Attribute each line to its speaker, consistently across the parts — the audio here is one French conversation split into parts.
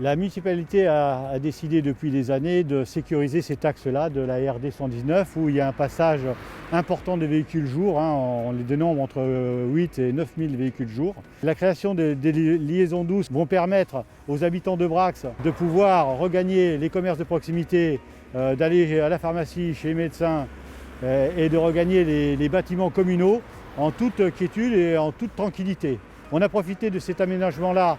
Speaker 1: La municipalité a décidé depuis des années de sécuriser cet axe-là de la RD 119 où il y a un passage important de véhicules jour, on les dénombre entre 8 et 9 000 véhicules jour. La création des liaisons douces vont permettre aux habitants de Brax de pouvoir regagner les commerces de proximité, d'aller à la pharmacie, chez les médecins et de regagner les bâtiments communaux en toute quiétude et en toute tranquillité. On a profité de cet aménagement-là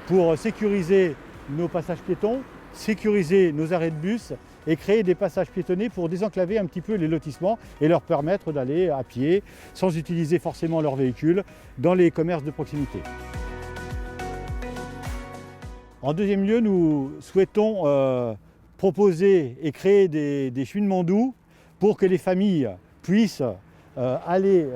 Speaker 1: pour sécuriser nos passages piétons, sécuriser nos arrêts de bus et créer des passages piétonnés pour désenclaver un petit peu les lotissements et leur permettre d'aller à pied, sans utiliser forcément leur véhicule, dans les commerces de proximité. En deuxième lieu, nous souhaitons proposer et créer des cheminements doux pour que les familles puissent aller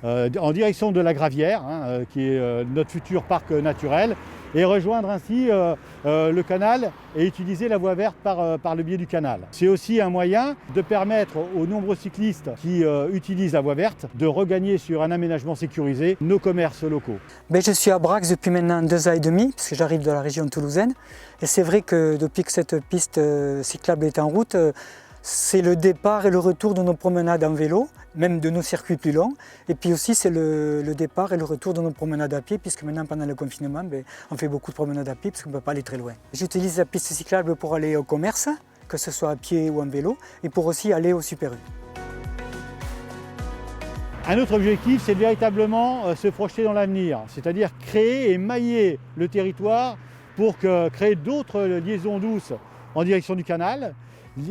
Speaker 1: en direction de la Gravière, qui est notre futur parc naturel, et rejoindre ainsi le canal et utiliser la voie verte par le biais du canal. C'est aussi un moyen de permettre aux nombreux cyclistes qui utilisent la voie verte de regagner sur un aménagement sécurisé nos commerces locaux.
Speaker 2: Je suis à Brax depuis maintenant 2 ans et demi, parce que j'arrive de la région toulousaine. Et c'est vrai que depuis que cette piste cyclable est en route, c'est le départ et le retour de nos promenades en vélo, même de nos circuits plus longs. Et puis aussi, c'est le départ et le retour de nos promenades à pied, puisque maintenant, pendant le confinement, on fait beaucoup de promenades à pied, parce qu'on ne peut pas aller très loin. J'utilise la piste cyclable pour aller au commerce, que ce soit à pied ou en vélo, et pour aussi aller au Super U.
Speaker 1: Un autre objectif, c'est véritablement se projeter dans l'avenir, c'est-à-dire créer et mailler le territoire pour créer d'autres liaisons douces en direction du canal,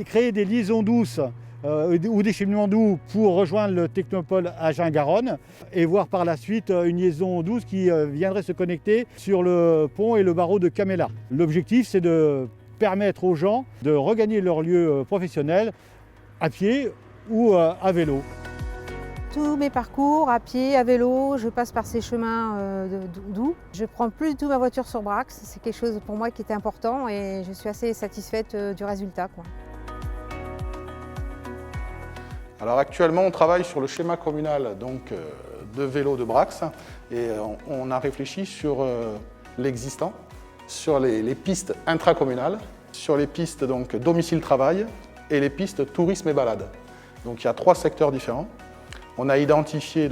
Speaker 1: créer des liaisons douces ou des cheminements doux pour rejoindre le Technopole Agen-Garonne et voir par la suite une liaison douce qui viendrait se connecter sur le pont et le barreau de Camella. L'objectif, c'est de permettre aux gens de regagner leur lieu professionnel à pied ou à vélo.
Speaker 3: Tous mes parcours, à pied, à vélo, je passe par ces chemins doux. Je ne prends plus du tout ma voiture sur Brax, c'est quelque chose pour moi qui était important et je suis assez satisfaite du résultat.
Speaker 4: Alors actuellement, on travaille sur le schéma communal de vélo de Brax et on a réfléchi sur l'existant, sur les pistes intracommunales, sur les pistes domicile-travail et les pistes tourisme et balade. Donc il y a 3 secteurs différents. On a identifié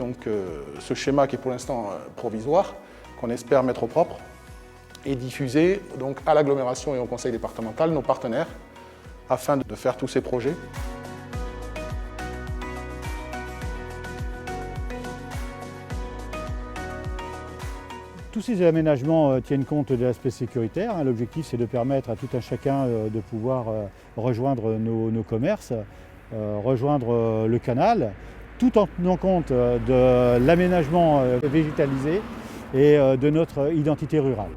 Speaker 4: ce schéma qui est pour l'instant provisoire, qu'on espère mettre au propre et diffuser à l'agglomération et au conseil départemental nos partenaires afin de faire tous ces projets.
Speaker 1: Tous ces aménagements tiennent compte de l'aspect sécuritaire. L'objectif, c'est de permettre à tout un chacun de pouvoir rejoindre nos commerces, rejoindre le canal, tout en tenant compte de l'aménagement végétalisé et de notre identité rurale.